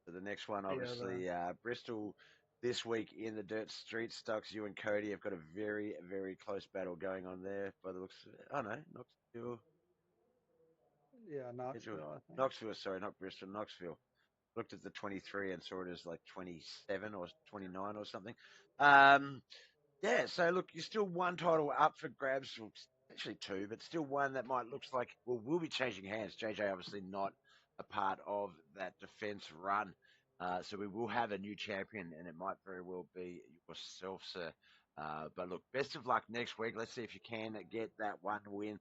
So the next one,
yeah, the
obviously, Bristol this week in the dirt street stocks. You and Cody have got a very close battle going on there. By the looks, of it. Oh no, Knoxville.
yeah
Schedule.
Knoxville, I think.
Knoxville, sorry, not Bristol, Knoxville. Looked at the 23 and saw it as like 27 or 29 or something. Um, yeah, so look, you're still one title up for grabs, well, actually two, but still one that might looks like well will be changing hands. JJ obviously not a part of that defence run, so we will have a new champion, and it might very well be yourself, sir. But look, best of luck next week. Let's see if you can get that one win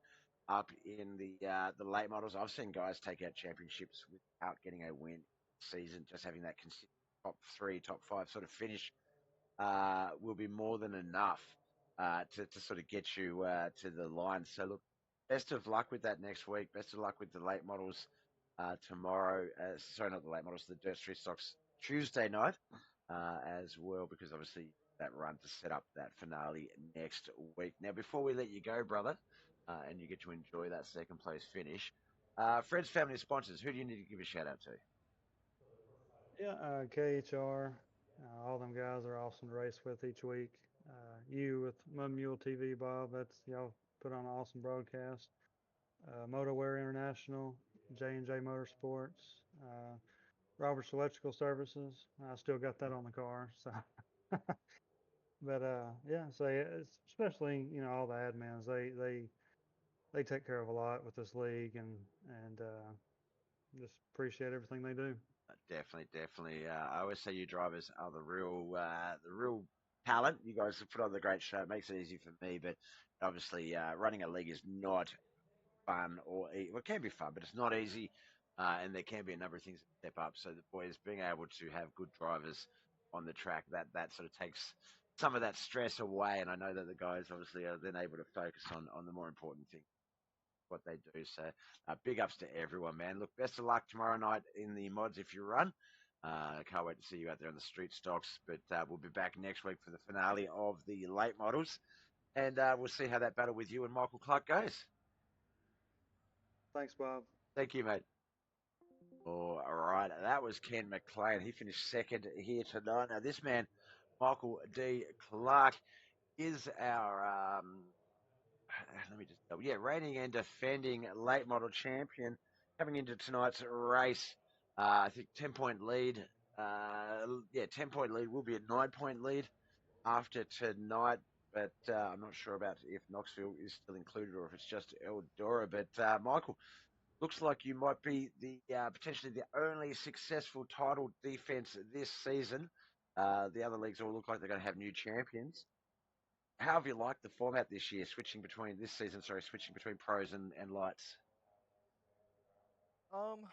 up in the late models. I've seen guys take out championships without getting a win season, just having that consistent top three, top five sort of finish will be more than enough to sort of get you to the line. So, look, best of luck with that next week. Best of luck with the late models tomorrow. Sorry, not the late models, the Dirt Street Stocks Tuesday night as well, because obviously that run to set up that finale next week. Now, before we let you go, brother, and you get to enjoy that second place finish, Fred's family of sponsors, who do you need to give a shout out to?
Yeah, KHR. All them guys are awesome to race with each week. You with Mud Mule TV, Bob. That's y'all put on an awesome broadcast. Motorwear International, J&J Motorsports, Roberts Electrical Services. I still got that on the car, so. But yeah, so it's especially all the admins. They take care of a lot with this league, and just appreciate everything they do.
Definitely. I always say you drivers are the real talent. You guys have put on the great show. It makes it easy for me, but obviously, running a league is not fun well, it can be fun, but it's not easy, and there can be a number of things that step up. So the boys being able to have good drivers on the track that sort of takes some of that stress away, and I know that the guys obviously are then able to focus on the more important things what they do. So big ups to everyone, man. Look, best of luck tomorrow night in the mods if you run. Can't wait to see you out there on the street stocks. But we'll be back next week for the finale of the late models. and we'll see how that battle with you and Michael Clark goes.
Thanks, Bob.
Thank you, mate. All right, that was Ken McLean. He finished second here tonight. Now, this man, Michael D. Clark, is our let me just double, yeah, reigning and defending late model champion coming into tonight's race. I think 10-point lead. Yeah, 10-point lead will be a 9-point lead after tonight, but I'm not sure about if Knoxville is still included or if it's just Eldora. But Michael, looks like you might be the potentially the only successful title defense this season. The other leagues all look like they're going to have new champions. How have you liked the format this year, switching between this season, sorry, switching between pros and lights?
Um,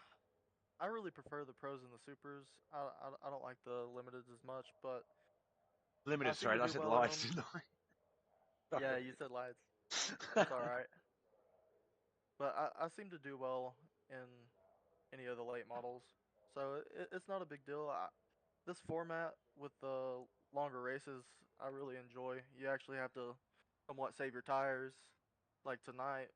I really prefer the pros and the supers. I don't like the limiteds as much, but I
Limited,
seem
sorry,
to
I
do
said
well in
lights,
them.
didn't
Yeah, you said lights. It's all right, but I seem to do well in any of the late models, so it's not a big deal. This format with the longer races, I really enjoy. You actually have to somewhat save your tires. Like tonight,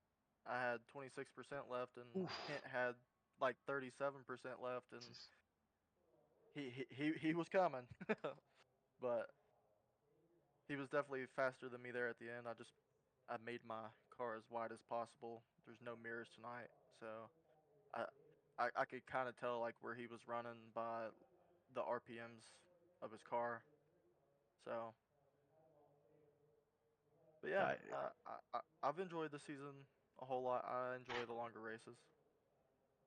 I had 26% left, and
Oof.
Kent had like 37% left, and he was coming, but he was definitely faster than me there at the end. I made my car as wide as possible. There's no mirrors tonight, so I I could kind of tell like where he was running by the RPMs of his car. So, but yeah,
Uh,
I've enjoyed the season a whole lot. I enjoy the longer races.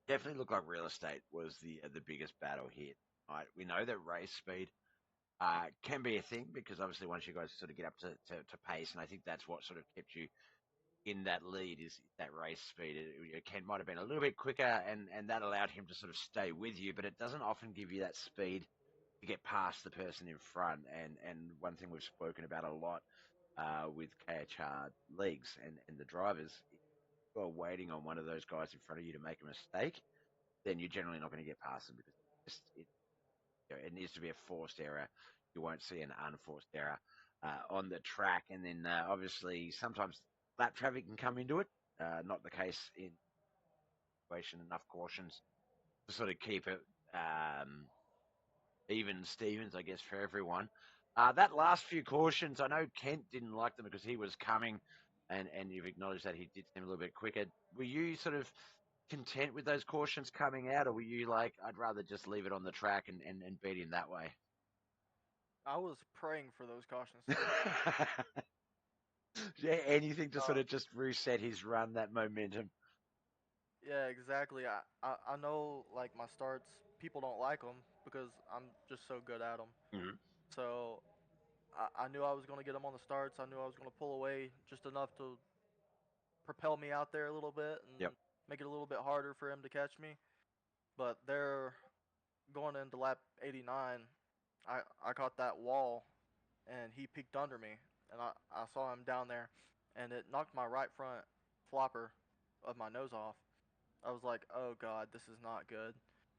Definitely looked like real estate was the biggest battle here. Right? We know that race speed can be a thing because obviously once you guys sort of get up to pace, and I think that's what sort of kept you in that lead is that race speed. Ken might have been a little bit quicker, and that allowed him to sort of stay with you, but it doesn't often give you that speed to get past the person in front. And one thing we've spoken about a lot with KHR leagues and the drivers, if you're waiting on one of those guys in front of you to make a mistake, then you're generally not going to get past them because it needs to be a forced error. You won't see an unforced error on the track. And then obviously sometimes lap traffic can come into it. Not the case in situation. Enough cautions to sort of keep it even Stevens, I guess, for everyone. That last few cautions, I know Kent didn't like them because he was coming, and you've acknowledged that he did seem a little bit quicker. Were you sort of content with those cautions coming out, or were you like, I'd rather just leave it on the track and beat him that way?
I was praying for those cautions to come out.
Yeah, anything to sort
Uh,
of just reset his run, that momentum.
yeah, exactly. I know like my starts, people don't like them because I'm just so good at them.
Mm-hmm.
So I knew I was going to get him on the starts. I knew I was going to pull away just enough to propel me out there a little bit and
Yep.
make it a little bit harder for him to catch me. But they're going into lap 89. I caught that wall and he peeked under me and I saw him down there and it knocked my right front flopper of my nose off. I was like, oh god, this is not good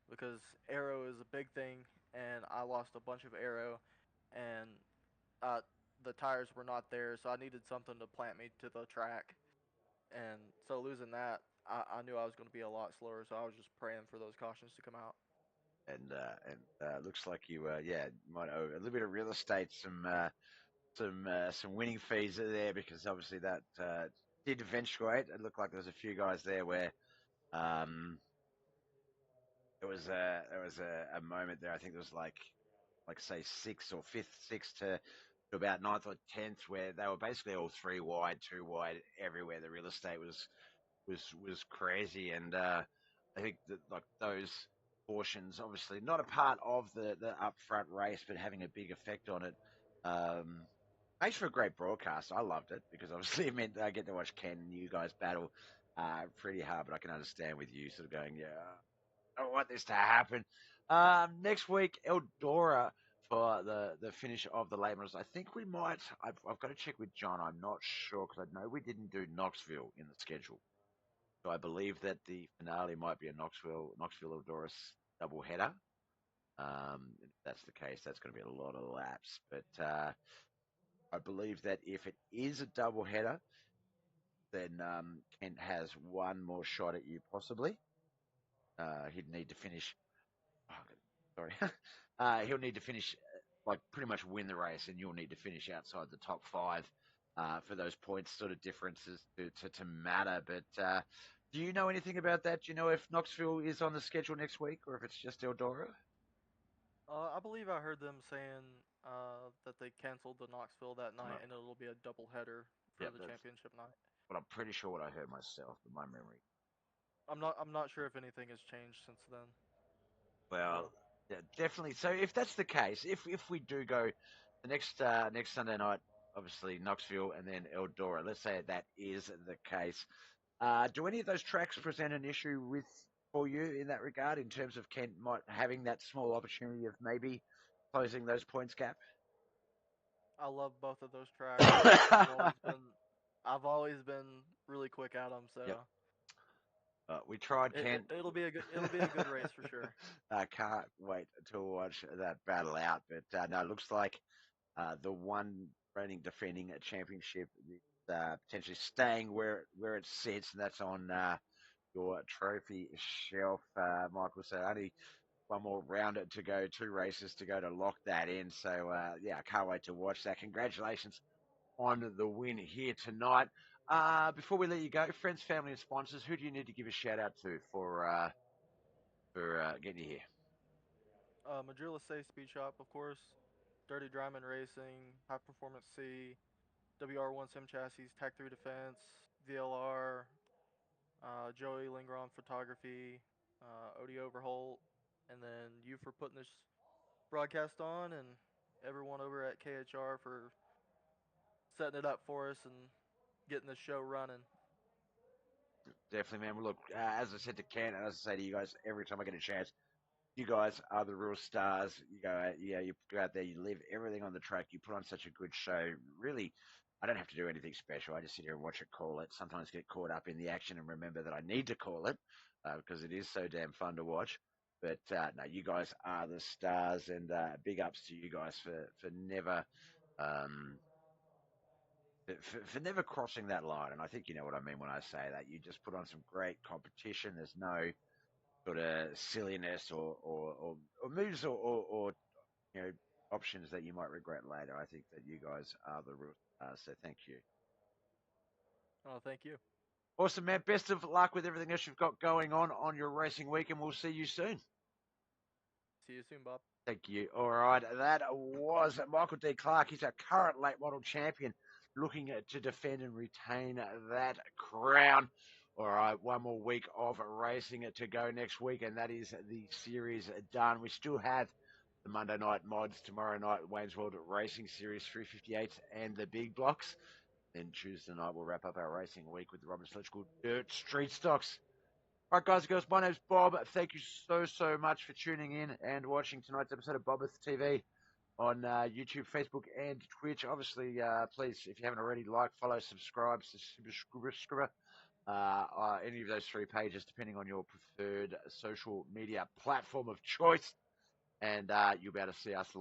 because aero is a big thing and I lost a bunch of aero and uh, the tires were not there, so I needed something to plant me to the track. And so losing that, I knew I was going to be a lot slower, so I was just praying for those cautions to come out.
And looks like you yeah might owe a little bit of real estate some winning fees there because obviously that did eventuate. It looked like there was a few guys there where um, there was a moment there. I think there was like say sixth or fifth, sixth to about ninth or tenth, where they were basically all three wide, two wide everywhere. The real estate was crazy, and I think that like those portions, obviously not a part of the upfront race, but having a big effect on it. Um, Makes for a great broadcast. I loved it because obviously it meant I get to watch Ken and you guys battle pretty hard, but I can understand with you sort of going, yeah, I don't want this to happen. Next week, Eldora for the finish of the late models. I think we might. I've got to check with John. I'm not sure because I know we didn't do Knoxville in the schedule, so I believe that the finale might be a Knoxville Eldora double header. If that's the case, that's going to be a lot of laps. But I believe that if it is a double header, then Kent has one more shot at you possibly. He'd need to finish. Oh, sorry. He'll need to finish, like pretty much win the race, and you'll need to finish outside the top five for those points sort of differences to matter. But do you know anything about that? Do you know if Knoxville is on the schedule next week or if it's just Eldora?
I believe I heard them saying that they canceled the Knoxville that night,
Right.
and it'll be a double header for
Yep,
the
that's
championship night.
but I'm pretty sure what I heard myself, in my memory.
I'm not sure if anything has changed since then.
Well,
So
yeah, definitely. So if that's the case, if we do go the next Sunday night, obviously Knoxville and then Eldora. Let's say that is the case. Do any of those tracks present an issue with for you in that regard, in terms of Kent might having that small opportunity of maybe closing those points gap?
I love both of those tracks. I've always been I've always been really quick at them. So
Yep. We tried Kent.
it'll be a good race for sure.
I can't wait to watch that battle out. But no, it looks like the one reigning defending a championship is potentially staying where it sits, and that's on your trophy shelf, Michael. So only one more round to go, two races to go to lock that in. So yeah, I can't wait to watch that. Congratulations on the win here tonight. Before we let you go, friends, family, and sponsors, who do you need to give a shout out to for getting you here?
Madrilla Say Speed Shop, of course. Dirty Dryman Racing, High Performance C, WR1 Sim Chassis, Tag 3 Defense, VLR, Joey Lingron Photography, Odie Overholt, and then you for putting this broadcast on, and everyone over at KHR for setting it up for us and getting the show running.
Definitely, man. Well, look, as I said to Ken, and as I say to you guys every time I get a chance, you guys are the real stars. You go out, you go out there, you live everything on the track. You put on such a good show. Really, I don't have to do anything special. I just sit here and watch it, call it. Sometimes get caught up in the action and remember that I need to call it because it is so damn fun to watch. But no, you guys are the stars, and big ups to you guys for never um, for never crossing that line. And I think you know what I mean when I say that. You just put on some great competition. There's no sort of silliness or moves or you know options that you might regret later. I think that you guys are the real stars. So thank you.
Oh, thank you.
Awesome, man. Best of luck with everything else you've got going on your racing week, and we'll see you soon.
See you soon, Bob.
Thank you. All right, that was Michael D. Clark. He's a current late model champion, looking to defend and retain that crown. All right, one more week of racing to go next week, and that is the series done. We still have the Monday night mods tomorrow night, Wayne's World Racing Series 358 and the big blocks. Then Tuesday night we'll wrap up our racing week with the Roberts Electrical Dirt Street Stocks. All right, guys and girls, my name's Bob. Thank you so much for tuning in and watching tonight's episode of Bobbeth TV on YouTube, Facebook, and Twitch. Obviously, please, if you haven't already, like, follow, subscribe, any of those three pages, depending on your preferred social media platform of choice. And you'll be able to see us live.